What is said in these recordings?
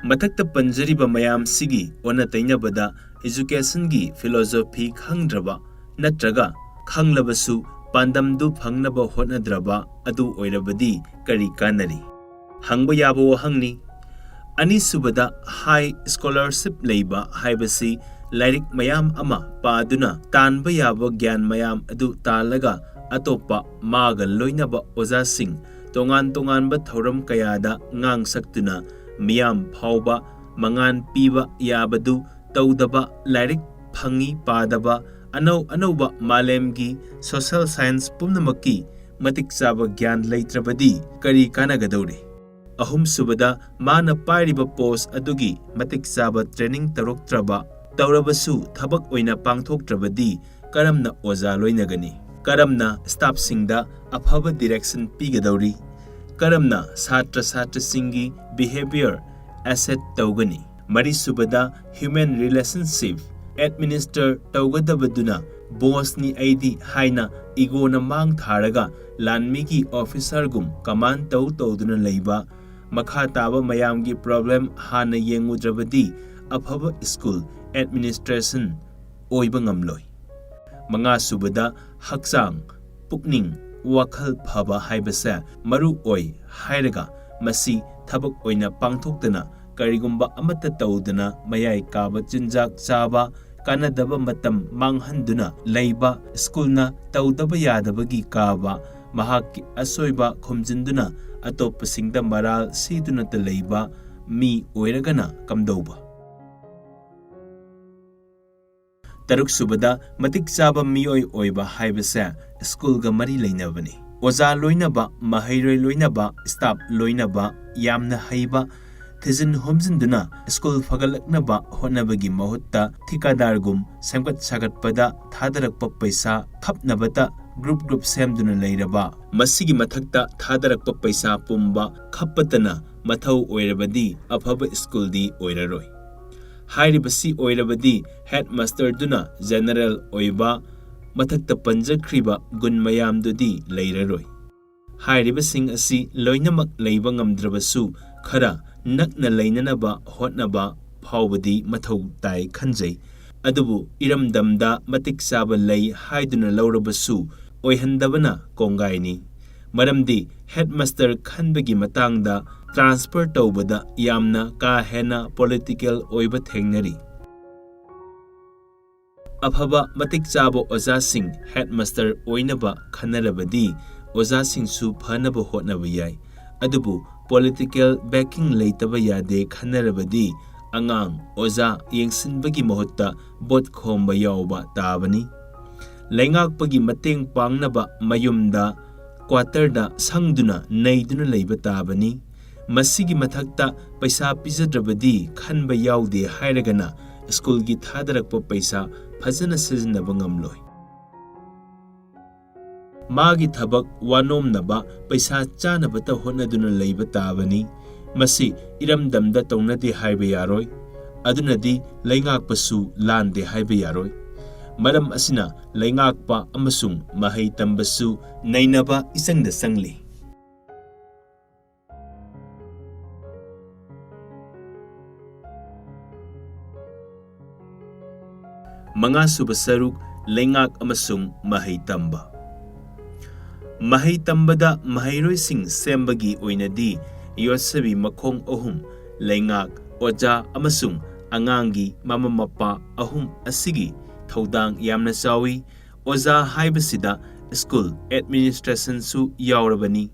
ꯃꯊꯛꯇ ꯄꯟꯖꯔꯤꯕ ꯃꯌꯥꯝꯁꯤꯒꯤ ꯑꯣꯟꯅ ꯇꯩꯅꯕꯗ educationꯒꯤ philosophy ꯈꯪꯗ꯭ꯔꯕ ꯅꯠꯇ꯭ꯔꯒ ꯈꯪꯂꯕꯁꯨ ꯄꯥꯟꯗꯝꯗꯨ ꯐꯪꯅꯕ ꯍꯣꯠꯅꯗ꯭ꯔꯕ ꯑꯗꯨ ꯑꯣꯏꯔꯕꯗꯤ ꯀꯔꯤ ꯀꯥꯟꯅꯔꯤ? ꯍꯪꯕ ꯌꯥꯕ ꯋꯥꯍꯪꯅꯤ꯫ ꯑꯅꯤꯁꯨꯕꯗ high scholarship ꯂꯩꯕ ꯍꯥꯏꯕꯁꯤ ꯂꯥꯏꯔꯤꯛ ꯃꯌꯥꯝ ꯑꯃ ꯄꯥꯗꯨꯅ ꯇꯥꯟꯕ ꯌꯥꯕ ꯒ꯭ꯌꯥꯟ ꯃꯌꯥꯝ ꯑꯗꯨ ꯇꯥꯜꯂꯒ ꯑꯇꯣꯞꯄ ꯃꯥꯒ ꯂꯣꯏꯅꯕ ꯑꯣꯖꯥꯁꯤꯡ ꯇꯣꯉꯥꯟ ꯇꯣꯉꯥꯟꯕ ꯊꯧꯔꯝ ꯀꯌꯥꯗ ꯉꯥꯡꯁꯛꯇꯨꯅ ꯃꯤꯌꯥꯝ ꯐꯥꯎꯕ ꯃꯉꯥꯟ ꯄꯤꯕ ꯌꯥꯕꯗꯨ ꯇꯧꯗꯕ, ꯂꯥꯏꯔꯤꯛ ꯐꯪꯉꯤ ꯄꯥꯗꯕ, ꯑꯅꯧ ꯑꯅꯧꯕ ꯃꯥꯂꯦꯝꯒꯤ ꯁꯣꯁꯤꯌꯦꯜ ꯁꯥꯏꯟꯁ ꯄꯨꯝꯅꯃꯛꯀꯤ ꯃꯇꯤꯛ ꯆꯥꯕ ꯒ꯭ꯌꯥꯟ ꯂꯩꯇ꯭ꯔꯕꯗꯤ ꯀꯔꯤ ꯀꯥꯟꯅꯒꯗꯧꯔꯤ? ꯑꯍꯨꯝꯁꯨꯕꯗ ꯃꯥꯅ ꯄꯥꯏꯔꯤꯕ ꯄꯣꯁ ꯑꯗꯨꯒꯤ ꯃꯇꯤꯛ ꯆꯥꯕ ꯇ꯭ꯔꯦꯅꯤꯡ ꯇꯧꯔꯛꯇ꯭ꯔꯕ, ꯇꯧꯔꯕꯁꯨ ꯊꯕꯛ ꯑꯣꯏꯅ ꯄꯥꯡꯊꯣꯛꯇ꯭ꯔꯕꯗꯤ ꯀꯔꯝꯅ ꯑꯣꯖꯥ ꯂꯣꯏꯅꯒꯅꯤ? ꯀꯔꯝꯅ ꯁ꯭ꯇꯥꯐꯁꯤꯡꯗ ꯑꯐꯕ ꯗꯤꯔꯦꯛꯁꯟ ꯄꯤꯒꯗꯧꯔꯤ? ꯀꯔꯝꯅ ꯁꯥꯇ꯭ꯔ ꯁꯥꯇ꯭ꯔꯁꯤꯡꯒꯤ ꯕꯤꯍꯦꯕꯤꯌꯔ ꯑꯦꯁꯦꯠ ꯇꯧꯒꯅꯤ? ꯃꯔꯤꯁꯨꯕꯗ ꯍ꯭ꯌꯨꯃꯦꯟ ꯔꯤꯂꯦꯁꯟꯁꯤꯞ ꯑꯦꯗꯃꯤꯅꯤꯁꯇꯔ ꯇꯧꯒꯗꯕꯗꯨꯅ ꯕꯣꯁꯅꯤ ꯑꯩꯗꯤ ꯍꯥꯏꯅ ꯏꯒꯣꯅ ꯃꯥꯡ ꯊꯥꯔꯒ ꯂꯥꯟꯃꯤꯒꯤ ꯑꯣꯐꯤꯁꯔꯒꯨꯝ ꯀꯃꯥꯟ ꯇꯧꯗꯨꯅ ꯂꯩꯕ, ꯃꯈꯥ ꯇꯥꯕ ꯃꯌꯥꯝꯒꯤ ꯄ꯭ꯔꯣꯕ꯭ꯂꯦꯝ ꯍꯥꯟꯅ ꯌꯦꯡꯉꯨꯗ꯭ꯔꯕꯗꯤ ꯑꯐꯕ ꯁ꯭ꯀꯨꯜ ꯑꯦꯗꯃꯤꯅꯤꯁꯇ꯭ꯔꯦꯁꯟ ꯑꯣꯏꯕ ꯉꯝꯂꯣꯏ꯫ ꯃꯉꯥꯁꯨꯕꯗ ꯍꯛꯆꯥꯡ, ꯄꯨꯛꯅꯤꯡ, ꯋꯥꯈꯜ ꯐꯕ ꯍꯥꯏꯕꯁꯦ ꯃꯔꯨ ꯑꯣꯏ ꯍꯥꯏꯔꯒ ꯃꯁꯤ ꯊꯕꯛ ꯑꯣꯏꯅ ꯄꯥꯡꯊꯣꯛꯇꯅ ꯀꯔꯤꯒꯨꯝꯕ ꯑꯃꯠꯇ ꯇꯧꯗꯅ ꯃꯌꯥꯏ ꯀꯥꯕ ꯆꯤꯟꯖꯥꯛ ꯆꯥꯕ, ꯀꯥꯟꯅꯗꯕ ꯃꯇꯝ ꯃꯥꯡꯍꯟꯗꯨꯅ ꯂꯩꯕ, ꯁ꯭ꯀꯨꯜꯅ ꯇꯧꯗꯕ ꯌꯥꯗꯕꯒꯤ ꯀꯥꯕ, ꯃꯍꯥꯛꯀꯤ ꯑꯁꯣꯏꯕ ꯈꯨꯝꯖꯤꯟꯗꯨꯅ ꯑꯇꯣꯞꯄꯁꯤꯡꯗ ꯃꯔꯥꯜ ꯁꯤꯗꯨꯅꯇ ꯂꯩꯕ ꯃꯤ ꯑꯣꯏꯔꯒꯅ ꯀꯝꯗꯧꯕ? ꯇꯔꯨꯛꯁꯨꯕꯗ ꯃꯇꯤꯛ ꯆꯥꯕ ꯃꯤꯑꯣꯏ ꯑꯣꯏꯕ ꯍꯥꯏꯕꯁꯦ ꯁ꯭ꯀꯨꯜꯒ ꯃꯔꯤ ꯂꯩꯅꯕꯅꯤ꯫ ꯑꯣꯖꯥ ꯂꯣꯏꯅꯕ, ꯃꯍꯩꯔꯣꯏ ꯂꯣꯏꯅꯕ, ꯁ꯭ꯇꯥꯐ ꯂꯣꯏꯅꯕ, ꯌꯥꯝꯅ ꯍꯩꯕ, ꯊꯤꯖꯤꯟ ꯍꯨꯝꯖꯤꯟꯗꯨꯅ ꯁ꯭ꯀꯨꯜ ꯐꯒꯠꯂꯛꯅꯕ ꯍꯣꯠꯅꯕꯒꯤ ꯃꯍꯨꯠꯇ ꯊꯤꯀꯥꯗꯥꯔꯒꯨꯝ ꯁꯦꯝꯒꯠ ꯁꯥꯒꯠꯄꯗ ꯊꯥꯗꯔꯛꯄ ꯄꯩꯁꯥ ꯈꯞꯅꯕꯇ ꯒ꯭ꯔꯨꯞ ꯁꯦꯝꯗꯨꯅ ꯂꯩꯔꯕ, ꯃꯁꯤꯒꯤ ꯃꯊꯛꯇ ꯊꯥꯗꯔꯛꯄ ꯄꯩꯁꯥ ꯄꯨꯝꯕ ꯈꯞꯄꯇꯅ ꯃꯊꯧ ꯑꯣꯏꯔꯕꯗꯤ ꯑꯐꯕ ꯁ꯭ꯀꯨꯜꯗꯤ ꯑꯣꯏꯔꯔꯣꯏ꯫ ꯍꯥꯏꯔꯤꯕꯁꯤ ꯑꯣꯏꯔꯕꯗꯤ ꯍꯦꯗꯃꯥꯁꯇꯔꯗꯨꯅ ꯖꯦꯅꯔꯦꯜ ꯑꯣꯏꯕ, ꯃꯊꯛꯇ ꯄꯟꯖꯈ꯭ꯔꯤꯕ ꯒꯨꯟ ꯃꯌꯥꯝꯗꯨꯗꯤ ꯂꯩꯔꯔꯣꯏ꯫ ꯍꯥꯏꯔꯤꯕꯁꯤꯡ ꯑꯁꯤ ꯂꯣꯏꯅꯃꯛ ꯂꯩꯕ ꯉꯝꯗ꯭ꯔꯕꯁꯨ ꯈꯔ ꯅꯛꯅ ꯂꯩꯅꯅꯕ ꯍꯣꯠꯅꯕ ꯐꯥꯎꯕꯗꯤ ꯃꯊꯧ ꯇꯥꯏ ꯈꯟꯖꯩ꯫ ꯑꯗꯨꯕꯨ ꯏꯔꯝꯗꯝꯗ ꯃꯇꯤꯛ ꯆꯥꯕ ꯂꯩ ꯍꯥꯏꯗꯨꯅ ꯂꯧꯔꯕꯁꯨ ꯑꯣꯏꯍꯟꯗꯕꯅ ꯀꯣꯡꯒꯥꯏꯅꯤ꯫ ꯃꯔꯝꯗꯤ ꯍꯦꯗꯃꯥꯁꯇꯔ ꯈꯟꯕꯒꯤ ꯃꯇꯥꯡꯗ ꯇ꯭ꯔꯥꯟꯁꯐꯔ ꯇꯧꯕꯗ ꯌꯥꯝꯅ ꯀꯥ ꯍꯦꯟꯅ ꯄꯣꯂꯤꯇꯤꯀꯦꯜ ꯑꯣꯏꯕ ꯊꯦꯡꯅꯔꯤ꯫ ꯑꯐꯕ ꯃꯇꯤꯛ ꯆꯥꯕ ꯑꯣꯖꯥꯁꯤꯡ ꯍꯦꯗꯃꯥꯁꯇꯔ ꯑꯣꯏꯅꯕ ꯈꯟꯅꯔꯕꯗꯤ ꯑꯣꯖꯥꯁꯤꯡꯁꯨ ꯐꯅꯕ ꯍꯣꯠꯅꯕ ꯌꯥꯏ꯫ ꯑꯗꯨꯕꯨ ꯄꯣꯂꯤꯇꯤꯀꯦꯜ ꯕꯦꯀꯤꯡ ꯂꯩꯇꯕ ꯌꯥꯗꯦ ꯈꯟꯅꯔꯕꯗꯤ ꯑꯉꯥꯡ ꯑꯣꯖꯥ ꯌꯦꯡꯁꯤꯟꯕꯒꯤ ꯃꯍꯨꯠꯇ ꯚꯣꯠ ꯈꯣꯝꯕ ꯌꯥꯎꯕ ꯇꯥꯕꯅꯤ꯫ ꯂꯩꯉꯥꯛꯄꯒꯤ ꯃꯇꯦꯡ ꯄꯥꯡꯅꯕ ꯃꯌꯨꯝꯗ ꯀ꯭ꯋꯥꯇꯔꯗ ꯁꯪꯗꯨꯅ ꯅꯩꯗꯨꯅ ꯂꯩꯕ ꯇꯥꯕꯅꯤ꯫ ꯃꯁꯤꯒꯤ ꯃꯊꯛꯇ ꯄꯩꯁꯥ ꯄꯤꯖꯗ꯭ꯔꯕꯗꯤ ꯈꯟꯕ ꯌꯥꯎꯗꯦ ꯍꯥꯏꯔꯒꯅ ꯁ꯭ꯀꯨꯜꯒꯤ ꯊꯥꯗꯔꯛꯄ ꯄꯩꯁꯥ ꯐꯖꯅ ꯁꯤꯖꯤꯟꯅꯕ ꯉꯝꯂꯣꯏ꯫ ꯃꯥꯒꯤ ꯊꯕꯛ ꯋꯥꯅꯣꯝꯅꯕ ꯄꯩꯁꯥ ꯆꯥꯅꯕꯇ ꯍꯣꯠꯅꯗꯨꯅ ꯂꯩꯕ ꯇꯥꯕꯅꯤ꯫ ꯃꯁꯤ ꯏꯔꯝꯗꯝꯗ ꯇꯧꯅꯗꯦ ꯍꯥꯏꯕ ꯌꯥꯔꯣꯏ꯫ ꯑꯗꯨꯅꯗꯤ ꯂꯩꯉꯥꯛꯄꯁꯨ ꯂꯥꯟꯗꯦ ꯍꯥꯏꯕ ꯌꯥꯔꯣꯏ꯫ ꯃꯔꯝ ꯑꯁꯤꯅ ꯂꯩꯉꯥꯛꯄ ꯑꯃꯁꯨꯡ ꯃꯍꯩ ꯇꯝꯕꯁꯨ ꯅꯩꯅꯕ ꯏꯆꯪꯗ ꯆꯪꯂꯤ꯫ ꯃꯉꯥꯁꯨꯕ ꯁꯔꯨꯛ ꯂꯩꯉꯥꯛ ꯑꯃꯁꯨꯡ ꯃꯍꯩ ꯇꯝꯕ꯫ ꯃꯍꯩ ꯇꯝꯕꯗ ꯃꯍꯩꯔꯣꯏꯁꯤꯡ ꯁꯦꯝꯕꯒꯤ ꯑꯣꯏꯅꯗꯤ ꯌꯣꯠꯁꯕꯤ ꯃꯈꯣꯡ ꯑꯍꯨꯝ ꯂꯩꯉꯥꯛ, ꯑꯣꯖꯥ ꯑꯃꯁꯨꯡ ꯑꯉꯥꯡꯒꯤ ꯃꯃꯥ ꯃꯄꯥ ꯑꯍꯨꯝ ꯑꯁꯤꯒꯤ ꯊꯧꯗꯥꯡ ꯌꯥꯝꯅ ꯆꯥꯎꯏ꯫ ꯑꯣꯖꯥ ꯍꯥꯏꯕꯁꯤꯗ ꯁ꯭ꯀꯨꯜ ꯑꯦꯗꯃꯤꯅꯤꯁꯇ꯭ꯔꯦꯁꯟꯁꯨ ꯌꯥꯎꯔꯕꯅꯤ꯫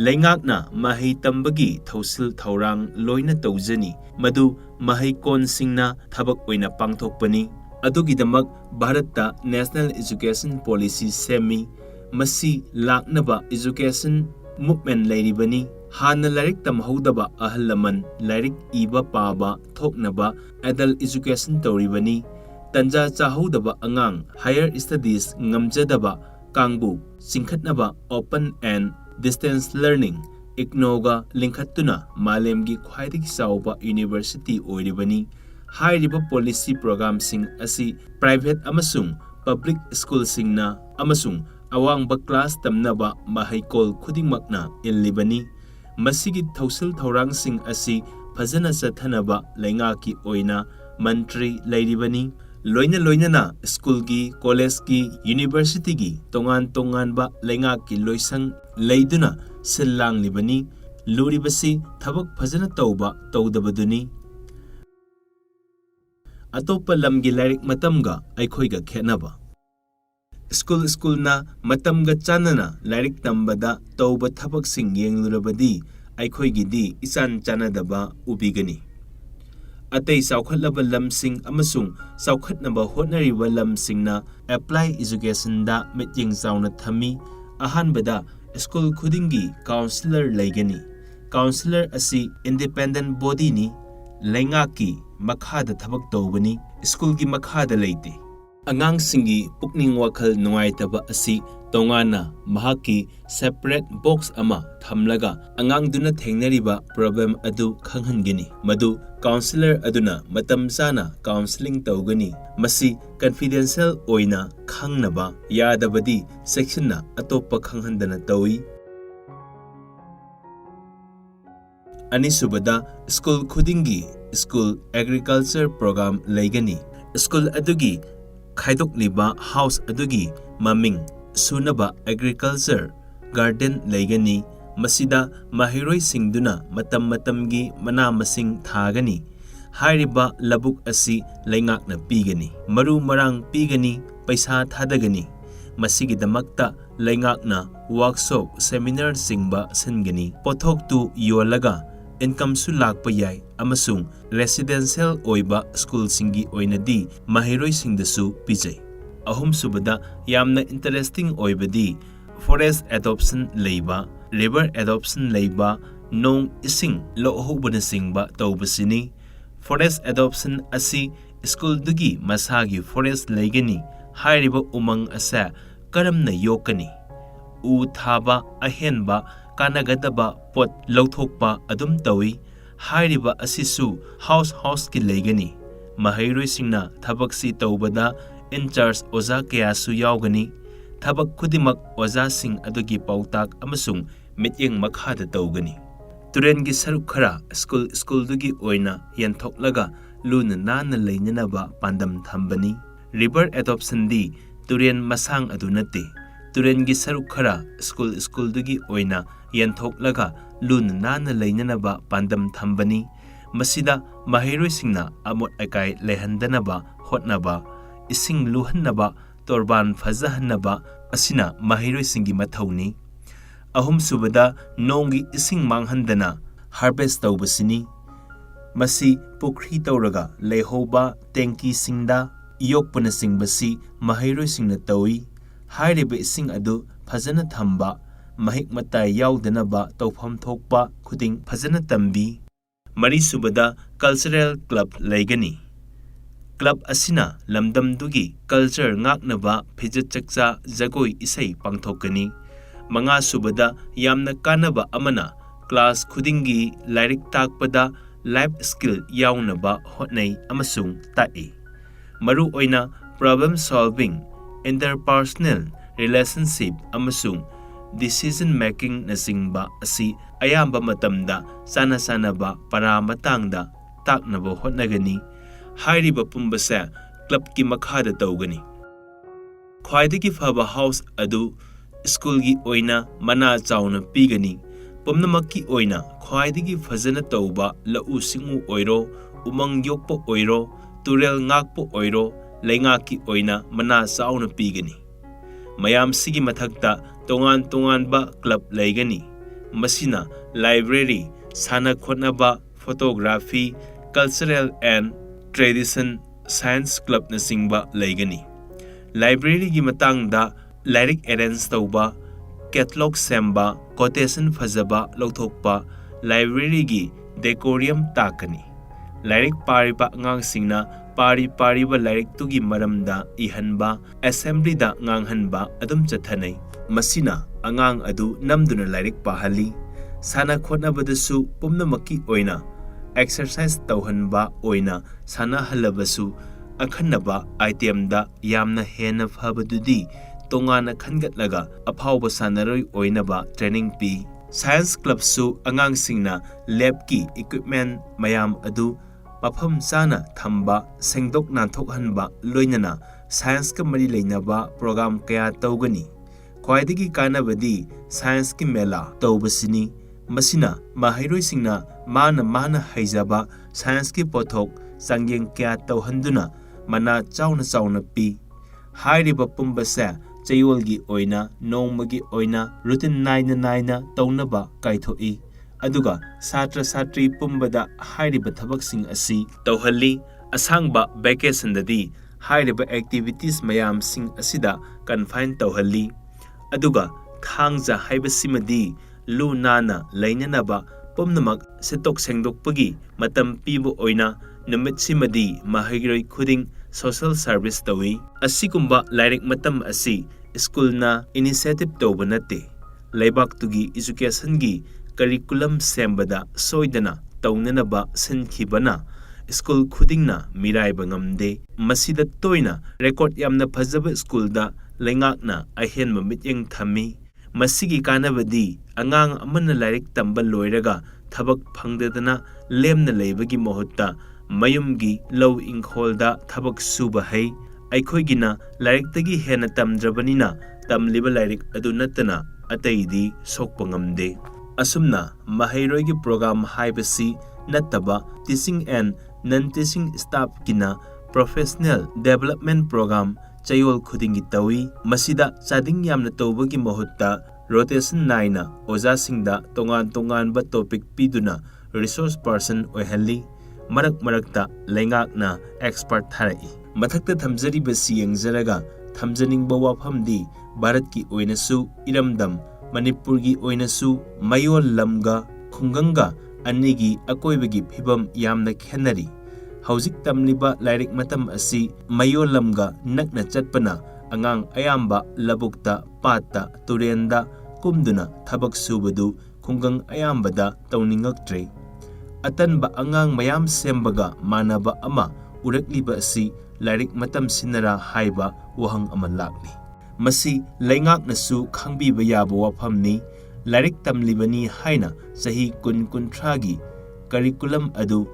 ꯂꯩꯉꯥꯛꯅ ꯃꯍꯩ ꯇꯝꯕꯒꯤ ꯊꯧꯁꯤꯜ ꯊꯧꯔꯥꯡ ꯂꯣꯏꯅ ꯇꯧꯖꯅꯤ, ꯃꯗꯨ ꯃꯍꯩꯀꯣꯟꯁꯤꯡꯅ ꯊꯕꯛ ꯑꯣꯏꯅ ꯄꯥꯡꯊꯣꯛꯄꯅꯤ꯫ ꯑꯗꯨꯒꯤꯗꯃꯛ ꯚꯥꯔꯠꯇ ꯅꯦꯁꯅꯦꯜ ꯑꯦꯖꯨꯀꯦꯁꯟ ꯄꯣꯂꯤꯁꯤ ꯁꯦꯝꯃꯤ꯫ ꯃꯁꯤ ꯂꯥꯛꯅꯕ ꯑꯦꯖꯨꯀꯦꯁꯟ ꯃꯨꯚꯃꯦꯟꯠ ꯂꯩꯔꯤꯕꯅꯤ꯫ ꯍꯥꯟꯅ ꯂꯥꯏꯔꯤꯛ ꯇꯝꯍꯧꯗꯕ ꯑꯍꯜ ꯂꯃꯟ ꯂꯥꯏꯔꯤꯛ ꯏꯕ ꯄꯥꯕ ꯊꯣꯛꯅꯕ ꯑꯦꯗꯜꯠ ꯑꯦꯖꯨꯀꯦꯁꯟ ꯇꯧꯔꯤꯕꯅꯤ꯫ ꯇꯟꯖꯥ ꯆꯥꯍꯧꯗꯕ ꯑꯉꯥꯡ ꯍꯥꯌꯔ ꯁ꯭ꯇꯗꯤꯁ ꯉꯝꯖꯗꯕ ꯀꯥꯡꯕꯨ ꯆꯤꯡꯈꯠꯅꯕ ꯑꯣꯄꯟ ꯑꯦꯟꯗ ꯗꯤꯁꯇꯦꯟꯁ ꯂꯔꯅꯤꯡ IGNOꯒ ꯂꯤꯡꯈꯠꯇꯨꯅ ꯃꯥꯂꯦꯝꯒꯤ ꯈ꯭ꯋꯥꯏꯗꯒꯤ ꯆꯥꯎꯕ ꯌꯨꯅꯤꯚꯔꯁꯤꯇꯤ ꯑꯣꯏꯔꯤꯕꯅꯤ꯫ ꯍꯥꯏꯔꯤꯕ ꯄꯣꯂꯤꯁꯤ ꯄ꯭ꯔꯣꯒ꯭ꯔꯥꯝꯁꯤꯡ ꯑꯁꯤ ꯄ꯭ꯔꯥꯏꯚꯦꯠ ꯑꯃꯁꯨꯡ ꯄꯕ꯭ꯂꯤꯛ ꯁ꯭ꯀꯨꯜꯁꯤꯡꯅ ꯑꯃꯁꯨꯡ ꯑꯋꯥꯡꯕ ꯀ꯭ꯂꯥꯁ ꯇꯝꯅꯕ ꯃꯍꯩꯀꯣꯜ ꯈꯨꯗꯤꯡꯃꯛꯅ ꯏꯜꯂꯤꯕꯅꯤ꯫ ꯃꯁꯤꯒꯤ ꯊꯧꯁꯤꯜ ꯊꯧꯔꯥꯡꯁꯤꯡ ꯑꯁꯤ ꯐꯖꯅ ꯆꯠꯊꯅꯕ ꯂꯩꯉꯥꯛꯀꯤ ꯑꯣꯏꯅ ꯃꯟꯇ꯭ꯔꯤ ꯂꯩꯔꯤꯕꯅꯤ꯫ ꯂꯣꯏꯅꯅ ꯁ꯭ꯀꯨꯜꯒꯤ, ꯀꯣꯂꯦꯖꯀꯤ, ꯌꯨꯅꯤꯚꯔꯁꯤꯇꯤꯒꯤ ꯇꯣꯉꯥꯟꯕ ꯂꯩꯉꯥꯛꯀꯤ ꯂꯣꯏꯁꯪ ꯂꯩꯗꯨꯅ ꯁꯤꯜ ꯂꯥꯡꯂꯤꯕꯅꯤ꯫ ꯂꯨꯔꯤꯕꯁꯤ ꯊꯕꯛ ꯐꯖꯅ ꯇꯧꯕ ꯇꯧꯗꯕꯗꯨꯅꯤ꯫ ꯑꯇꯣꯞꯄ ꯂꯝꯒꯤ ꯂꯥꯏꯔꯤꯛ ꯃꯇꯝꯒ ꯑꯩꯈꯣꯏꯒ ꯈꯦꯠꯅꯕ꯫ ꯁ꯭ꯀꯨꯜꯅ ꯃꯇꯝꯒ ꯆꯥꯟꯅꯅ ꯂꯥꯏꯔꯤꯛ ꯇꯝꯕꯗ ꯇꯧꯕ ꯊꯕꯛꯁꯤꯡ ꯌꯦꯡꯂꯨꯔꯕꯗꯤ ꯑꯩꯈꯣꯏꯒꯤꯗꯤ ꯏꯆꯥꯟ ꯆꯥꯟꯅꯗꯕ ꯎꯕꯤꯒꯅꯤ꯫ ꯑꯇꯩ ꯆꯥꯎꯈꯠꯂꯕ ꯂꯝꯁꯤꯡ ꯑꯃꯁꯨꯡ ꯆꯥꯎꯈꯠꯅꯕ ꯍꯣꯠꯅꯔꯤꯕ ꯂꯝꯁꯤꯡꯅ ꯑꯦꯄ꯭ꯂꯥꯏ ꯑꯦꯖꯨꯀꯦꯁꯟꯗ ꯃꯤꯠꯌꯦꯡ ꯆꯥꯎꯅ ꯊꯝꯃꯤ꯫ ꯑꯍꯥꯟꯕꯗ ꯁ꯭ꯀꯨꯜ ꯈꯨꯗꯤꯡꯒꯤ ꯀꯥꯎꯟꯁꯤꯂꯔ ꯂꯩꯒꯅꯤ꯫ ꯀꯥꯎꯟꯁꯤꯂꯔ ꯑꯁꯤ ꯏꯟꯗꯤꯄꯦꯟꯗꯦꯟꯠ ꯕꯣꯗꯤꯅꯤ, ꯂꯩꯉꯥꯛꯀꯤ ꯃꯈꯥꯗ ꯊꯕꯛ ꯇꯧꯕꯅꯤ, ꯁ꯭ꯀꯨꯜꯒꯤ ꯃꯈꯥꯗ ꯂꯩꯇꯦ꯫ ꯑꯉꯥꯡꯁꯤꯡꯒꯤ ꯄꯨꯛꯅꯤꯡ ꯋꯥꯈꯜ ꯅꯨꯡꯉꯥꯏꯇꯕ ꯑꯁꯤ ꯇꯣꯉꯥꯟꯅ ꯃꯍꯥꯛꯀꯤ ꯁꯦꯄꯔꯦꯠ ꯕꯣꯛꯁ ꯑꯃ ꯊꯝꯂꯒ ꯑꯉꯥꯡꯗꯨꯅ ꯊꯦꯡꯅꯔꯤꯕ ꯄ꯭ꯔꯣꯕ꯭ꯂꯦꯝ ꯑꯗꯨ ꯈꯪꯍꯟꯒꯅꯤ, ꯃꯗꯨ ꯀꯥꯎꯟꯁꯤꯂꯔ ꯑꯗꯨꯅ ꯃꯇꯝ ꯆꯥꯅ ꯀꯥꯎꯟꯁꯤꯂꯤꯡ ꯇꯧꯒꯅꯤ꯫ ꯃꯁꯤ ꯀꯟꯐꯤꯗꯦꯟꯁꯤꯌꯦꯜ ꯑꯣꯏꯅ ꯈꯪꯅꯕ, ꯌꯥꯗꯕꯗꯤ ꯆꯦꯛꯁꯤꯟꯅ ꯑꯇꯣꯞꯄ ꯈꯪꯍꯟꯗꯅ ꯇꯧꯏ꯫ ꯑꯅꯤꯁꯨꯕꯗ, ꯁ꯭ꯀꯨꯜ ꯈꯨꯗꯤꯡꯒꯤ ꯁ꯭ꯀꯨꯜ ꯑꯦꯒ꯭ꯔꯤꯀꯜꯆꯔ ꯄ꯭ꯔꯣꯒ꯭ꯔꯥꯝ ꯂꯩꯒꯅꯤ꯫ ꯁ꯭ꯀꯨꯜ ꯑꯗꯨꯒꯤ ꯈꯥꯏꯗꯣꯛꯂꯤꯕ ꯍꯥꯎꯁ ꯑꯗꯨꯒꯤ ꯃꯃꯤꯡ ꯁꯨꯅꯕ ꯑꯦꯒ꯭ꯔꯤꯀꯜꯆꯔ ꯒꯥꯔꯗꯦꯟ ꯂꯩꯒꯅꯤ꯫ ꯃꯁꯤꯗ ꯃꯍꯩꯔꯣꯏꯁꯤꯡꯗꯨꯅ ꯃꯇꯝ ꯃꯇꯝꯒꯤ ꯃꯅꯥ-ꯃꯁꯤꯡ ꯊꯥꯒꯅꯤ꯫ ꯍꯥꯏꯔꯤꯕ ꯂꯧꯕꯨꯛ ꯑꯁꯤ ꯂꯩꯉꯥꯛꯅ ꯄꯤꯒꯅꯤ, ꯃꯔꯨ-ꯃꯔꯥꯡ ꯄꯤꯒꯅꯤ, ꯄꯩꯁꯥ ꯊꯥꯗꯒꯅꯤ꯫ ꯃꯁꯤꯒꯤꯗꯃꯛꯇ ꯂꯩꯉꯥꯛꯅ ꯋꯥꯔꯛꯁꯣꯞ, ꯁꯦꯃꯤꯅꯥꯔꯁꯤꯡꯕ ꯁꯤꯟꯒꯅꯤ꯫ ꯄꯣꯠꯊꯣꯛꯇꯨ ꯌꯣꯜꯂꯒ ꯏꯟꯀꯝꯁꯨ ꯂꯥꯛꯄ ꯌꯥꯏ ꯑꯃꯁꯨꯡ ꯔꯦꯁꯤꯗꯦꯟꯁꯤꯌꯦꯜ ꯑꯣꯏꯕ ꯁ꯭ꯀꯨꯜꯁꯤꯡꯒꯤ ꯑꯣꯏꯅꯗꯤ ꯃꯍꯩꯔꯣꯏꯁꯤꯡꯗꯁꯨ ꯄꯤꯖꯩ꯫ ꯑꯍꯨꯝꯁꯨꯕꯗ, ꯌꯥꯝꯅ ꯏꯟꯇꯔꯦꯁꯇꯤꯡ ꯑꯣꯏꯕꯗꯤ ꯐꯣꯔꯦꯁꯠ ꯑꯦꯗꯣꯞꯁꯟ ꯂꯩꯕ, ꯔꯤꯚꯔ ꯑꯦꯗꯣꯞꯁꯟ ꯂꯩꯕ, ꯅꯣꯡ ꯏꯁꯤꯡ ꯂꯣꯛꯍꯧꯕꯅꯆꯤꯡꯕ ꯇꯧꯕꯁꯤꯅꯤ꯫ ꯐꯣꯔꯦꯁꯠ ꯑꯦꯗꯣꯞꯁꯟ ꯑꯁꯤ ꯁ꯭ꯀꯨꯜꯗꯨꯒꯤ ꯃꯁꯥꯒꯤ ꯐꯣꯔꯦꯁꯠ ꯂꯩꯒꯅꯤ꯫ ꯍꯥꯏꯔꯤꯕ ꯎꯃꯪ ꯑꯁꯦ ꯀꯔꯝꯅ ꯌꯣꯛꯀꯅꯤ? ꯎ ꯊꯥꯕ, ꯑꯍꯦꯟꯕ ꯀꯥꯟꯅꯒꯗꯕ ꯄꯣꯠ ꯂꯧꯊꯣꯛꯄ ꯑꯗꯨꯝ ꯇꯧꯏ꯫ ꯍꯥꯏꯔꯤꯕ ꯑꯁꯤꯁꯨ ꯍꯥꯎꯁꯀꯤ ꯂꯩꯒꯅꯤ꯫ ꯃꯍꯩꯔꯣꯏꯁꯤꯡꯅ ꯊꯕꯛꯁꯤ ꯇꯧꯕꯗ ꯏꯟꯆꯥꯔꯖ ꯑꯣꯖꯥ ꯀꯌꯥꯁꯨ ꯌꯥꯎꯒꯅꯤ꯫ ꯊꯕꯛ ꯈꯨꯗꯤꯡꯃꯛ ꯑꯣꯖꯥꯁꯤꯡ ꯑꯗꯨꯒꯤ ꯄꯥꯎꯇꯥꯛ ꯑꯃꯁꯨꯡ ꯃꯤꯠꯌꯦꯡ ꯃꯈꯥꯗ ꯇꯧꯒꯅꯤ꯫ ꯇꯨꯔꯦꯜꯒꯤ ꯁꯔꯨꯛ ꯈꯔ ꯁ꯭ꯀꯨꯜꯗꯨꯒꯤ ꯑꯣꯏꯅ ꯌꯦꯟꯊꯣꯛꯂꯒ ꯂꯨꯅ ꯅꯥꯟꯅ ꯂꯩꯅꯅꯕ ꯄꯥꯟꯗꯝ ꯊꯝꯕꯅꯤ꯫ ꯔꯤꯚꯔ ꯑꯦꯗꯣꯞꯁꯟꯗꯤ ꯇꯨꯔꯦꯜ ꯃꯁꯥꯡ ꯑꯗꯨ ꯅꯠꯇꯦ, ꯇꯨꯔꯦꯜꯒꯤ ꯁꯔꯨꯛ ꯈꯔ ꯁ꯭ꯀꯨꯜꯗꯨꯒꯤ ꯑꯣꯏꯅ ꯌꯦꯟꯊꯣꯛꯂꯒ ꯂꯨꯅ ꯅꯥꯟꯅ ꯂꯩꯅꯅꯕ ꯄꯥꯟꯗꯝ ꯊꯝꯕꯅꯤ꯫ ꯃꯁꯤꯗ ꯃꯍꯩꯔꯣꯏꯁꯤꯡꯅ ꯑꯃꯣꯠ ꯑꯀꯥꯏ ꯂꯩꯍꯟꯗꯅꯕ ꯍꯣꯠꯅꯕ, ꯏꯁꯤꯡ ꯂꯨꯍꯟꯅꯕ, ꯇꯣꯔꯕꯥꯟ ꯐꯖꯍꯟꯅꯕ ꯑꯁꯤꯅ ꯃꯍꯩꯔꯣꯏꯁꯤꯡꯒꯤ ꯃꯊꯧꯅꯤ꯫ ꯑꯍꯨꯝꯁꯨꯕꯗ, ꯅꯣꯡꯒꯤ ꯏꯁꯤꯡ ꯃꯥꯡꯍꯟꯗꯅ ꯍꯥꯔꯚꯦꯁꯠ ꯇꯧꯕꯁꯤꯅꯤ꯫ ꯃꯁꯤ ꯄꯨꯈ꯭ꯔꯤ ꯇꯧꯔꯒ ꯂꯩꯍꯧꯕ ꯇꯦꯡꯀꯤꯁꯤꯡꯗ ꯌꯣꯛꯄꯅꯆꯤꯡꯕꯁꯤ ꯃꯍꯩꯔꯣꯏꯁꯤꯡꯅ ꯇꯧꯏ꯫ ꯍꯥꯏꯔꯤꯕ ꯏꯁꯤꯡ ꯑꯗꯨ ꯐꯖꯅ ꯊꯝꯕ, ꯃꯍꯤꯛ-ꯃꯇꯥꯏ ꯌꯥꯎꯗꯅꯕ ꯇꯧꯐꯝ ꯊꯣꯛꯄ ꯈꯨꯗꯤꯡ ꯐꯖꯅ ꯇꯝꯕꯤ꯫ ꯃꯔꯤꯁꯨꯕꯗ, ꯀꯜꯆꯔꯦꯜ ꯀ꯭ꯂꯕ ꯂꯩꯒꯅꯤ꯫ ꯀ꯭ꯂꯕ ꯑꯁꯤꯅ ꯂꯝꯗꯝꯗꯨꯒꯤ ꯀꯜꯆꯔ ꯉꯥꯛꯅꯕ ꯐꯤꯖꯦꯠ ꯆꯥꯛꯆꯥ, ꯖꯒꯣꯏ ꯏꯁꯩ ꯄꯥꯡꯊꯣꯛꯀꯅꯤ꯫ ꯃꯉꯥꯁꯨꯕꯗ, ꯌꯥꯝꯅ ꯀꯥꯟꯅꯕ ꯑꯃꯅ ꯀ꯭ꯂꯥꯁ ꯈꯨꯗꯤꯡꯒꯤ ꯂꯥꯏꯔꯤꯛ ꯇꯥꯛꯄꯗ ꯂꯥꯏꯐ ꯁ꯭ꯀꯤꯜ ꯌꯥꯎꯅꯕ ꯍꯣꯠꯅꯩ ꯑꯃꯁꯨꯡ ꯇꯥꯛꯏ꯫ ꯃꯔꯨꯑꯣꯏꯅ ꯄ꯭ꯔꯣꯕ꯭ꯂꯦꯝ ꯁꯣꯜꯚꯤꯡ, ꯏꯟꯇꯔꯄꯔꯁꯣꯅꯦꯜ ꯔꯤꯂꯦꯁꯟꯁꯤꯞ ꯑꯃꯁꯨꯡ ꯗꯤꯁꯤꯖꯟ ꯃꯦꯀꯤꯡꯅꯆꯤꯡꯕ ꯑꯁꯤ ꯑꯌꯥꯝꯕ ꯃꯇꯝꯗ ꯆꯥꯟꯅꯕ ꯄꯔꯥ ꯃꯇꯥꯡꯗ ꯇꯥꯛꯅꯕ ꯍꯣꯠꯅꯒꯅꯤ꯫ ꯍꯥꯏꯔꯤꯕ ꯄꯨꯝꯕꯁꯦ ꯀ꯭ꯂꯕꯀꯤ ꯃꯈꯥꯗ ꯇꯧꯒꯅꯤ꯫ ꯈ꯭ꯋꯥꯏꯗꯒꯤ ꯐꯕ ꯍꯥꯎꯁ ꯑꯗꯨ ꯁ꯭ꯀꯨꯜꯒꯤ ꯑꯣꯏꯅ ꯃꯅꯥ ꯆꯥꯎꯅ ꯄꯤꯒꯅꯤ꯫ ꯄꯨꯝꯅꯃꯛꯀꯤ ꯑꯣꯏꯅ ꯈ꯭ꯋꯥꯏꯗꯒꯤ ꯐꯖꯅ ꯇꯧꯕ ꯂꯧꯎ-ꯁꯤꯡꯎ ꯑꯣꯏꯔꯣ, ꯎꯃꯪ ꯌꯣꯛꯄ ꯑꯣꯏꯔꯣ, ꯇꯨꯔꯦꯜ ꯉꯥꯛꯄ ꯑꯣꯏꯔꯣ, ꯂꯩꯉꯥꯛꯀꯤ ꯑꯣꯏꯅ ꯃꯅꯥ ꯆꯥꯎꯅ ꯄꯤꯒꯅꯤ꯫ ꯃꯌꯥꯝꯁꯤꯒꯤ ꯃꯊꯛꯇ ꯇꯣꯉꯥꯟꯕ ꯀ꯭ꯂꯕ ꯂꯩꯒꯅꯤ꯫ ꯃꯁꯤꯅ ꯂꯥꯏꯕ꯭ꯔꯦꯔꯤ, ꯁꯥꯟꯅ-ꯈꯣꯠꯅꯕ, photography, cultural and tradition, science ꯀ꯭ꯂꯕꯅꯆꯤꯡꯕ ꯂꯩꯒꯅꯤ꯫ ꯂꯥꯏꯕ꯭ꯔꯦꯔꯤꯒꯤ ꯃꯇꯥꯡꯗ ꯂꯥꯏꯔꯤꯛ ꯑꯦꯔꯦꯟꯖ ꯇꯧꯕ, ꯀꯦꯇꯂꯣꯒ ꯁꯦꯝꯕ, ꯀꯣꯇꯦꯁꯟ ꯐꯖꯕ ꯂꯧꯊꯣꯛꯄ, ꯂꯥꯏꯕ꯭ꯔꯦꯔꯤꯒꯤ ꯗꯦꯀꯣꯔꯤꯌꯝ ꯇꯥꯛꯀꯅꯤ꯫ ꯂꯥꯏꯔꯤꯛ ꯄꯥꯔꯤꯕ ꯑꯉꯥꯡꯁꯤꯡꯅ ꯄꯥꯔꯤꯕ ꯂꯥꯏꯔꯤꯛꯇꯨꯒꯤ ꯃꯔꯝꯗ ꯏꯍꯟꯕ, ꯑꯦꯁꯦꯝꯕ꯭ꯂꯤꯗ ꯉꯥꯡꯍꯟꯕ ꯑꯗꯨꯝ ꯆꯠꯊꯅꯩ꯫ ꯃꯁꯤꯅ ꯑꯉꯥꯡ ꯑꯗꯨ ꯅꯝꯗꯨꯅ ꯂꯥꯏꯔꯤꯛ ꯄꯥꯍꯜꯂꯤ꯫ ꯁꯥꯟꯅ-ꯈꯣꯠꯅꯕꯗꯁꯨ ꯄꯨꯝꯅꯃꯛꯀꯤ ꯑꯣꯏꯅ ꯑꯦꯛꯁꯔꯁꯥꯏꯖ ꯇꯧꯍꯟꯕ ꯑꯣꯏꯅ ꯁꯥꯟꯅꯍꯜꯂꯕꯁꯨ ꯑꯈꯟꯅꯕ ꯑꯥꯏꯇꯦꯝꯗ ꯌꯥꯝꯅ ꯍꯦꯟꯅ ꯐꯕꯗꯨꯗꯤ ꯇꯣꯉꯥꯟꯅ ꯈꯟꯒꯠꯂꯒ ꯑꯐꯥꯎꯕ ꯁꯥꯟꯅꯔꯣꯏ ꯑꯣꯏꯅꯕ training P. Science Clubsu angangsingna labki equipment mayam adu mafam chana thamba sengdok nanthokhanba loinana science ka mari leinaba program kaya tawgani khwaidagi kanabadi science ki mela tawbasini masina mahairoi mana haijaba science ki pothok sangyeng kya tawhanduna mana chauna pi hairiba pumbasa chayolgi oina nongmagi oina routine naina tawnaba kaithoi aduga satra satri pumbada hairiba thabaksing asi tawhalli asangba vacation dadi hairiba activities mayam sing asida confine tawhalli aduga thangja haibasimadi lu nana lainanaba pumnamak setok sengdokpagi matam pibo oina numit simadi mahairoi khuding social service tawi asikumba lairik matam asi school na initiative tawba nate laibak tugi education gi curriculum sembada soidana tawnanaba sankhibana school khuding na mirai bangamde masida toina record yamna phajaba school da lengak na ahen mityeng thami masigi kanabadi angang amana lairik tamba loiraga thabak phangdadana lemna leibagi mohutta mayumgi low ingkholda thabak suba hai aikhoigina lairik tagi hena tamdrabanina tamliba lairik adu natana ataidi sokpa ngamde asumna mahairoigi program haibasi nataba teaching and non teaching staff kina professional development program chayol khudingi tawi masida chading yamna tawbagi mohutta rotation naina oja singda tongan ba topic piduna resource person oihalli marakta lengakna expert tharai mathakta thamjari basi yengzaraga thamjaning ba wafamdi bharat ki oinasu iramdam manipur gi oinasu mayol lamga khunganga anigi akoibagi phibam yamna khenari hauzik tamliba lairik matam asi mayol lamga nakna chatpana angang ayamba labukta pata turenda kumduna thabak subadu khungang ayambada tawningaktre atanba angang mayam sembaga manaba ama urakliba asi lairik matam sinara haiba wahang amalakni masi laingaknasu khangbiba yaba wafamni lairik tamlibani haina sahi kuntragi curriculum adu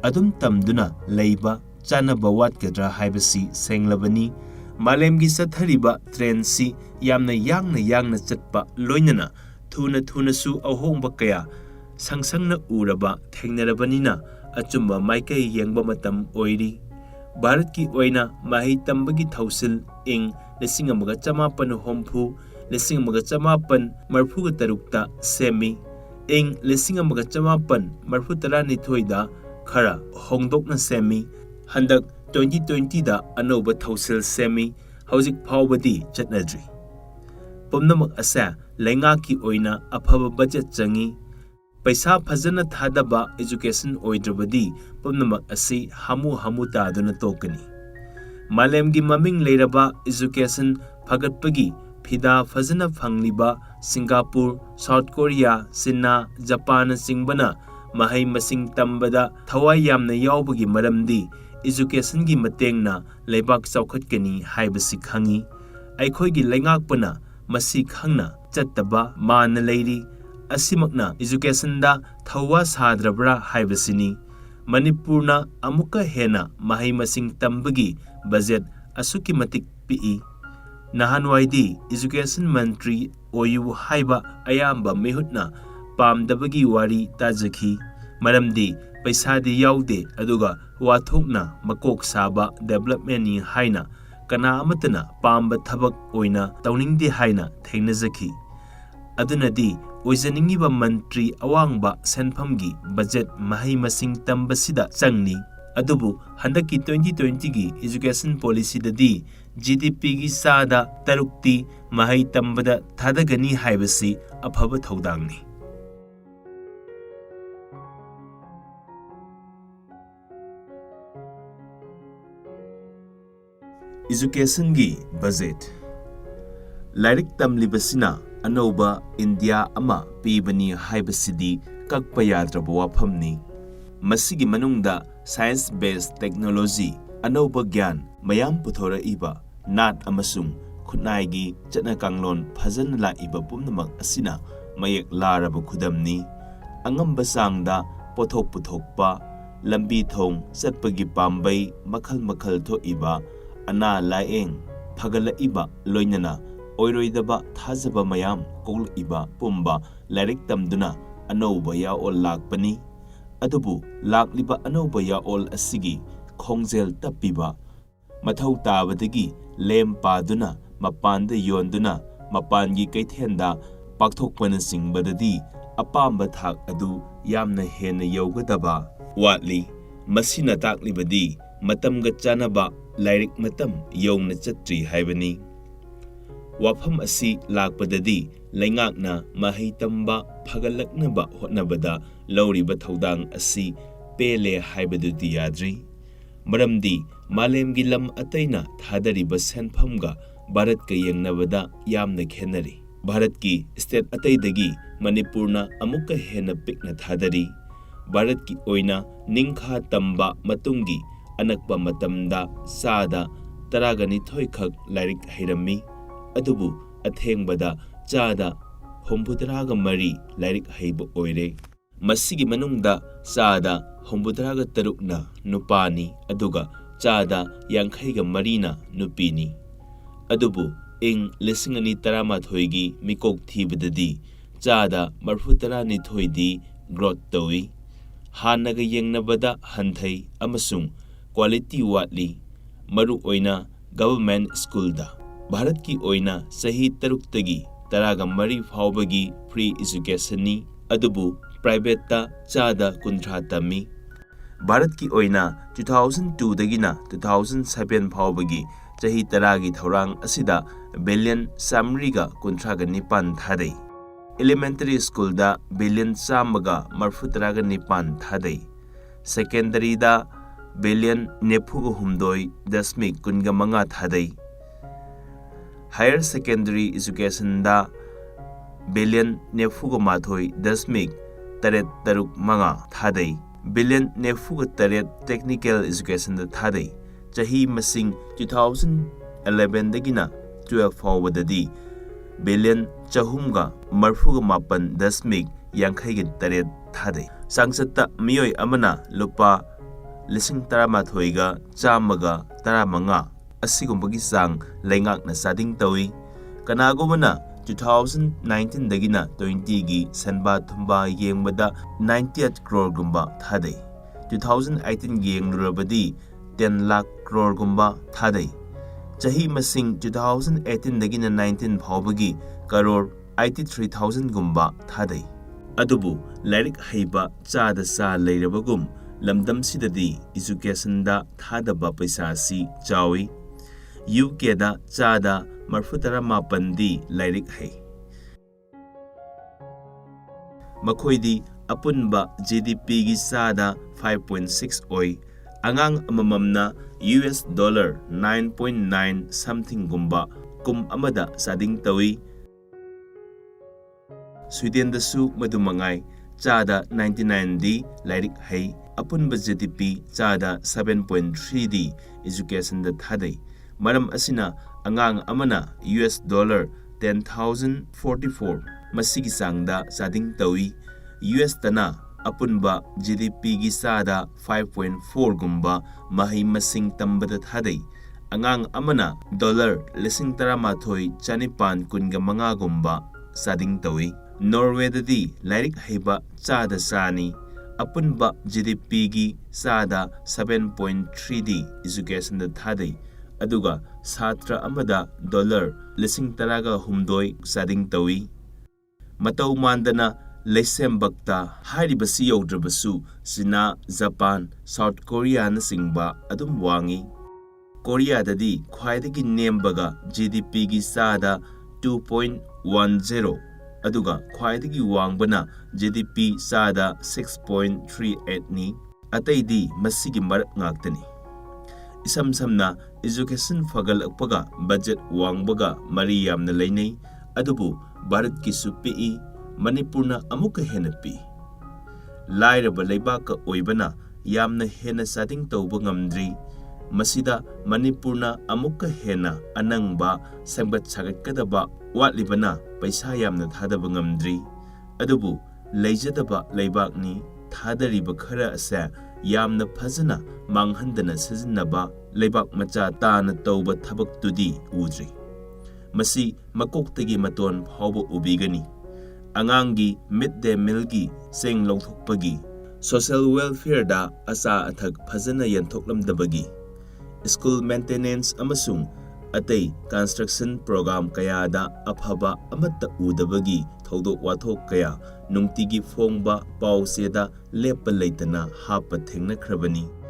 adum tamduna leiba chanaba watgadra haibasi senglabani malemgi sathariba trend si yamna yangna chatpa loinana thuna su ahongba kaya sangsangna uraba thengnarabanina achumba maikai yengba matam oiri bharat ki oina mahi tambagi thausil ing 1950 1950 semi ing 1950 da khara hongdokna semi handak 2020 da anoba thausil semi hauzik phawbadi chatnadri pumnamak asa laingaki oina aphaba budget changi paisa phajana thadaba education oidrabadi pumnamak asi hamu taduna tokani malemgi maming leiraba education phagatpagi phida phajana phangliba Singapore South Korea China Japan singbana mahai masing tambada thawai yamna yawbagi maramdi education gi matengna leibak chawkhatkani haibasi khangi aikhoigi laingakpana masi khangna chattaba man leiri asimakna education da thawa sadrabra haibasini manipurna amuka hena mahai masing tambagi budget asuki matik pi nahanwaidi education mantri oyu haiba ayamba mehutna pamdabagi wari tajaki maramdi paisadi yaude aduga wathokna makok saba development ni haina kana amatana pamba thabak oina tawningde haina thengnajaki adunadi oijaningiba mantri awangba senphamgi budget mahai masing tambasida changni adubu handaki 2020 gi education policy dadi GDP gi sada tarukti mahai tambada thadagani haibasi aphaba thodangni education gi budget lairik tamlibasina anoba India ama pibani haibasidi kakpa yadraba wafamni masigi manungda science based technology anoba gyan mayam puthora iba nat amasung khutnai gi chana kanglon phajana la iba pumnamak asina ꯃꯌꯦꯛ ꯂꯥꯔꯕ ꯈꯨꯗꯝꯅꯤ꯫ ꯑꯉꯝꯕ ꯆꯥꯡꯗ ꯄꯣꯠꯊꯣꯛ ꯄꯨꯊꯣꯛꯄ, ꯂꯝꯕꯤ ꯊꯣꯡ ꯆꯠꯄꯒꯤ ꯄꯥꯝꯕꯩ ꯃꯈꯜ ꯃꯈꯜ ꯊꯣꯛꯏꯕ, ꯑꯅꯥ ꯂꯥꯌꯦꯡ ꯐꯒꯠꯂꯛꯏꯕ ꯂꯣꯏꯅꯅ ꯑꯣꯏꯔꯣꯏꯗꯕ ꯊꯥꯖꯕ ꯃꯌꯥꯝ ꯀꯣꯛꯂꯛꯏꯕ ꯄꯨꯝꯕ ꯂꯥꯏꯔꯤꯛ ꯇꯝꯗꯨꯅ ꯑꯅꯧꯕ ꯌꯥꯑꯣꯜ ꯂꯥꯛꯄꯅꯤ꯫ ꯑꯗꯨꯕꯨ ꯂꯥꯛꯂꯤꯕ ꯑꯅꯧꯕ ꯌꯥꯑꯣꯜ ꯑꯁꯤꯒꯤ ꯈꯣꯡꯖꯦꯜ ꯇꯞꯄꯤꯕ, ꯃꯊꯧ ꯇꯥꯕꯗꯒꯤ ꯂꯦꯝ ꯄꯥꯗꯨꯅ ꯃꯄꯥꯟꯗ ꯌꯣꯟꯗꯨꯅ ꯃꯄꯥꯟꯒꯤ ꯀꯩꯊꯦꯜꯗ ꯄꯥꯛꯊꯣꯛꯄꯅꯆꯤꯡꯕꯗꯗꯤ ꯑꯄꯥꯝꯕ ꯊꯥꯛ ꯑꯗꯨ ꯌꯥꯝꯅ ꯍꯦꯟꯅ ꯌꯧꯒꯗꯕ ꯋꯥꯠꯂꯤ꯫ ꯃꯁꯤꯅ ꯇꯥꯛꯂꯤꯕꯗꯤ ꯃꯇꯝꯒ ꯆꯥꯟꯅꯕ ꯂꯥꯏꯔꯤꯛ ꯃꯇꯝ ꯌꯧꯅ ꯆꯠꯇ꯭ꯔꯤ ꯍꯥꯏꯕꯅꯤ꯫ ꯋꯥꯐꯝ ꯑꯁꯤ ꯂꯥꯛꯄꯗꯗꯤ ꯂꯩꯉꯥꯛꯅ ꯃꯍꯩ ꯇꯝꯕ ꯐꯒꯠꯂꯛꯅꯕ ꯍꯣꯠꯅꯕꯗ ꯂꯧꯔꯤꯕ ꯊꯧꯗꯥꯡ ꯑꯁꯤ ꯄꯦꯜꯂꯦ ꯍꯥꯏꯕꯗꯨꯗꯤ ꯌꯥꯗ꯭ꯔꯤ꯫ ꯃꯔꯝꯗꯤ ꯃꯥꯂꯦꯝꯒꯤ ꯂꯝ ꯑꯇꯩꯅ ꯊꯥꯗꯔꯤꯕ ꯁꯦꯟꯐꯝꯒ ꯚꯥꯔꯠꯀ ꯌꯦꯡꯅꯕꯗ ꯌꯥꯝꯅ ꯈꯦꯟꯅꯔꯤ꯫ ꯚꯥꯔꯠꯀꯤ ꯁ꯭ꯇꯦꯠ ꯑꯇꯩꯗꯒꯤ ꯃꯅꯤꯄꯨꯔꯅ ꯑꯃꯨꯛꯀ ꯍꯦꯟꯅ ꯄꯤꯛꯅ ꯊꯥꯗꯔꯤ꯫ ꯚꯥꯔꯠꯀꯤ ꯑꯣꯏꯅ ꯅꯤꯡꯈꯥ ꯇꯝꯕ ꯃꯇꯨꯡꯒꯤ ꯑꯅꯛꯄ ꯃꯇꯝꯗ ꯆꯥꯗ 12 ꯈꯛ ꯂꯥꯏꯔꯤꯛ ꯍꯩꯔꯝꯃꯤ꯫ ꯑꯗꯨꯕꯨ ꯑꯊꯦꯡꯕꯗ ꯆꯥꯗ 63 ꯂꯥꯏꯔꯤꯛ ꯍꯩꯕ ꯑꯣꯏꯔꯦ꯫ ꯃꯁꯤꯒꯤ ꯃꯅꯨꯡꯗ ꯆꯥꯗ 63ꯅ ꯅꯨꯄꯥꯅꯤ, ꯑꯗꯨꯒ ꯆꯥꯗ 53ꯅ ꯅꯨꯄꯤꯅꯤ꯫ ꯑꯗꯨꯕꯨ ꯏꯪ 2011ꯒꯤ ꯃꯤꯀꯣꯛ ꯊꯤꯕꯗꯗꯤ ꯆꯥꯗ 32ꯗꯤ ꯒ꯭ꯔꯣꯊ ꯇꯧꯏ꯫ ꯍꯥꯟꯅꯒ ꯌꯦꯡꯅꯕꯗ ꯍꯟꯊꯩ ꯑꯃꯁꯨꯡ ꯀ꯭ꯋꯥꯂꯤꯇꯤ ꯋꯥꯠꯂꯤ, ꯃꯔꯨꯑꯣꯏꯅ ꯒꯚꯔꯟꯃꯦꯟꯠ ꯁ꯭ꯀꯨꯜꯗ꯫ ꯚꯥꯔꯠꯀꯤ ꯑꯣꯏꯅ ꯆꯍꯤ 6ꯇꯒꯤ 13 ꯐꯥꯎꯕꯒꯤ ꯐ꯭ꯔꯤ ꯑꯦꯖꯨꯀꯦꯁꯟꯅꯤ, ꯑꯗꯨꯕꯨ ꯄ꯭ꯔꯥꯏꯚꯦꯠꯇ ꯆꯥꯗ 30 ꯇꯝꯃꯤ꯫ ꯚꯥꯔꯠꯀꯤ ꯑꯣꯏꯅ 2002ꯗꯒꯤꯅ 2007 ꯐꯥꯎꯕꯒꯤ ꯆꯍꯤ 10ꯒꯤ ꯊꯧꯔꯥꯡ ꯑꯁꯤꯗ ꯕꯤꯂꯤꯌꯟ 139 ꯊꯥꯗꯩ꯫ ꯏꯂꯤꯃꯦꯟꯇꯔꯤ ꯁ꯭ꯀꯨꯜꯗ ꯕꯤꯂꯤꯌꯟ 139 ꯊꯥꯗꯩ꯫ ꯁꯦꯀꯦꯟꯗꯔꯤꯗ ꯕꯤꯂꯤꯌꯟ 49.15 ꯊꯥꯗꯩ꯫ ꯍꯥꯌꯔ ꯁꯦꯀꯦꯟꯗꯔꯤ ꯑꯦꯖꯨꯀꯦꯁꯟꯗ ꯕꯤꯂꯤꯌꯟ 49.835 ꯊꯥꯗꯩ꯫ ꯕꯤꯂꯤꯌꯟ 48 ꯇꯦꯛꯅꯤꯀꯦꯜ ꯑꯦꯖꯨꯀꯦꯁꯟꯗ ꯊꯥꯗꯩ꯫ ꯆꯍꯤ ꯃꯁꯤꯡ 2011ꯗꯒꯤꯅ 12 ꯐꯥꯎꯕꯗꯗꯤ ꯕꯤꯂꯤꯌꯟ 337.58 ꯊꯥꯗꯩ꯫ ꯆꯥꯡꯆꯠꯇ ꯃꯤꯑꯣꯏ ꯑꯃꯅ ꯂꯨꯄꯥ 11,115 ꯑꯁꯤꯒꯨꯝꯕꯒꯤ ꯆꯥꯡ ꯂꯩꯉꯥꯛꯅ ꯆꯥꯗꯤꯡ ꯇꯧꯏ꯫ ꯀꯅꯥꯒꯨꯝꯕꯅ 2019ꯗꯒꯤꯅ 20ꯒꯤ ꯁꯦꯟꯕꯥ ꯊꯨꯝꯕꯥ ꯌꯦꯡꯕꯗ 98 ꯀ꯭ꯔꯣꯔꯒꯨꯝꯕ ꯊꯥꯗꯩ꯫ 2018 ꯌꯦꯡꯂꯨꯔꯕꯗꯤ 10 ꯂꯥꯈ ꯀ꯭ꯔꯣꯔꯒꯨꯝꯕ ꯊꯥꯗꯩ꯫ ꯆꯍꯤ ꯃꯁꯤꯡ 2018ꯗꯒꯤꯅ 19 ꯐꯥꯎꯕꯒꯤ ꯀꯔꯣꯔ 83,000ꯒꯨꯝꯕ ꯊꯥꯗꯩ꯫ ꯑꯗꯨꯕꯨ ꯂꯥꯏꯔꯤꯛ ꯍꯩꯕ ꯆꯥꯗ ꯂꯩꯔꯕꯒꯨꯝ ꯂꯝꯗꯝꯁꯤꯗꯗꯤ ꯑꯦꯖꯨꯀꯦꯁꯟꯗ ꯊꯥꯗꯕ ꯄꯩꯁꯥ ꯑꯁꯤ ꯆꯥꯎꯏ꯫ ꯌꯨꯀꯦꯗ ꯆꯥꯗ 39ꯗꯤ ꯂꯥꯏꯔꯤꯛ ꯍꯩ꯫ ꯃꯈꯣꯏꯗꯤ ꯑꯄꯨꯟꯕ GDPꯒꯤ ꯆꯥꯗ 5.6 ꯑꯣꯏ꯫ ꯑꯉꯥꯡ ꯑꯃꯃꯝꯅ $9.9 somethingꯒꯨꯝꯕ ꯀꯨꯝ ꯑꯃꯗ ꯆꯥꯗꯤꯡ ꯇꯧꯏ꯫ ꯁ꯭ꯋꯤꯗꯦꯟꯗꯁꯨ ꯃꯗꯨꯃꯉꯥꯏ꯫ ꯆꯥꯗ 99ꯗꯤ ꯂꯥꯏꯔꯤꯛ ꯍꯩ꯫ ꯑꯄꯨꯟꯕ GDP ꯆꯥꯗ 7.3ꯗꯤ ꯑꯦꯖꯨꯀꯦꯁꯟꯗ ꯊꯥꯗꯩ꯫ ꯃꯔꯝ ꯑꯁꯤꯅ ꯑꯉꯥꯡ ꯑꯃꯅ $10,044 ꯃꯁꯤꯒꯤ ꯆꯥꯡꯗ ꯆꯥꯗꯤꯡ ꯇꯧꯏ꯫ ꯇꯅ ꯑꯄꯨꯟꯕ GDPꯒꯤ ꯆꯥꯗ 5.4ꯒꯨꯝꯕ ꯃꯍꯩ ꯃꯁꯤꯡ ꯇꯝꯕꯗ ꯊꯥꯗꯩ꯫ ꯑꯉꯥꯡ ꯑꯃꯅ $13,125ꯒꯨꯝꯕ ꯆꯥꯗꯤꯡ ꯇꯧꯏ꯫ ꯅꯣꯔꯋꯦꯗꯗꯤ ꯂꯥꯏꯔꯤꯛ ꯍꯩꯕ ꯆꯥꯗ ꯅꯤ꯫ ꯑꯄꯨꯟꯕ GDPꯒꯤ ꯆꯥꯗ 7.3ꯗꯤ ꯑꯦꯖꯨꯀꯦꯁꯟꯗ ꯊꯥꯗꯩ, ꯑꯗꯨꯒ ꯁꯥꯇ꯭ꯔ ꯑꯃꯗ $16,000 ꯆꯥꯗꯤꯡ ꯇꯧꯏ꯫ ꯃꯇꯧ ꯃꯥꯟꯗꯅ ꯂꯩꯁꯦꯝꯕꯛꯇ ꯍꯥꯏꯔꯤꯕꯁꯤ ꯌꯧꯗ꯭ꯔꯕꯁꯨ ꯆꯤꯅꯥ, ꯖꯄꯥꯟ, ꯁꯥꯎꯊ ꯀꯣꯔꯤꯌꯥꯅꯆꯤꯡꯕ ꯑꯗꯨꯝ ꯋꯥꯡꯏ꯫ ꯀꯣꯔꯤꯌꯥꯗꯗꯤ ꯈ꯭ꯋꯥꯏꯗꯒꯤ ꯅꯦꯝꯕꯒ GDPꯒꯤ ꯆꯥꯗ 2.10, ꯑꯗꯨꯒ ꯈ꯭ꯋꯥꯏꯗꯒꯤ ꯋꯥꯡꯕꯅ GDP ꯆꯥꯗ 6.38ꯅꯤ꯫ ꯑꯇꯩꯗꯤ ꯃꯁꯤꯒꯤ ꯃꯔꯛ ꯉꯥꯛꯇꯅꯤ꯫ ꯏꯁꯝ ꯁꯝꯅ ꯑꯦꯖꯨꯀꯦꯁꯟ ꯐꯒꯠꯂꯛꯄꯒ ꯕꯖꯦꯠ ꯋꯥꯡꯕꯒ ꯃꯔꯤ ꯌꯥꯝꯅ ꯂꯩꯅꯩ꯫ ꯑꯗꯨꯕꯨ ꯚꯥꯔꯠꯀꯤꯁꯨ ꯄꯤꯛꯏ, ꯃꯅꯤꯄꯨꯔꯅ ꯑꯃꯨꯛꯀ ꯍꯦꯟꯅ ꯄꯤꯛꯏ꯫ ꯂꯥꯏꯔꯕ ꯂꯩꯕꯥꯛꯀ ꯑꯣꯏꯕꯅ ꯌꯥꯝꯅ ꯍꯦꯟꯅ ꯆꯥꯗꯤꯡ ꯇꯧꯕ ꯉꯝꯗ꯭ꯔꯤ꯫ ꯃꯁꯤꯗ ꯃꯅꯤꯄꯨꯔꯅ ꯑꯃꯨꯛꯀ ꯍꯦꯟꯅ ꯑꯅꯪꯕ ꯁꯦꯝꯒꯠ ꯁꯥꯒꯠꯀꯗꯕ ꯋꯥꯠꯂꯤꯕꯅ ꯄꯩꯁꯥ ꯌꯥꯝꯅ ꯊꯥꯗꯕ ꯉꯝꯗ꯭ꯔꯤ꯫ ꯑꯗꯨꯕꯨ ꯂꯩꯖꯗꯕ ꯂꯩꯕꯥꯛꯅꯤ ꯊꯥꯗꯔꯤꯕ ꯈꯔ ꯑꯁꯦ ꯌꯥꯝꯅ ꯐꯖꯅ ꯃꯥꯡꯍꯟꯗꯅ ꯁꯤꯖꯤꯟꯅꯕ ꯂꯩꯕꯥꯛ ꯃꯆꯥ ꯇꯥꯅ ꯇꯧꯕ ꯊꯕꯛꯇꯨꯗꯤ ꯎꯗ꯭ꯔꯤ꯫ ꯃꯁꯤ ꯃꯀꯣꯛꯇꯒꯤ ꯃꯇꯣꯟ ꯐꯥꯎꯕ ꯎꯕꯤꯒꯅꯤ꯫ ꯑꯉꯥꯡꯒꯤ ꯃꯤꯗ ꯗꯦ ꯃꯤꯜꯒꯤ ꯆꯦꯡ ꯂꯧꯊꯣꯛꯄꯒꯤ, ꯁꯣꯁꯤꯌꯦꯜ ꯋꯦꯜꯐꯤꯌꯔꯗ ꯑꯆꯥ ꯑꯊꯛ ꯐꯖꯅ ꯌꯦꯟꯊꯣꯛꯂꯝꯗꯕꯒꯤ, ꯁ꯭ꯀꯨꯜ ꯃꯦꯟꯇꯦꯅꯦꯟꯁ ꯑꯃꯁꯨꯡ ꯑꯇꯩ ꯀꯟꯁꯇ꯭ꯔꯛꯁꯟ ꯄ꯭ꯔꯣꯒ꯭ꯔꯥꯝ ꯀꯌꯥꯗ ꯑꯐꯕ ꯑꯃꯠꯇ ꯎꯗꯕꯒꯤ ꯊꯧꯗꯣꯛ ꯋꯥꯊꯣꯛ ꯀꯌꯥ ꯅꯨꯡꯇꯤꯒꯤ ꯐꯣꯡꯕ ꯄꯥꯎ ꯆꯦꯗ ꯂꯦꯞꯄ ꯂꯩꯇꯅ ꯍꯥꯞꯄ ꯊꯦꯡꯅꯈ꯭ꯔꯕꯅꯤ꯫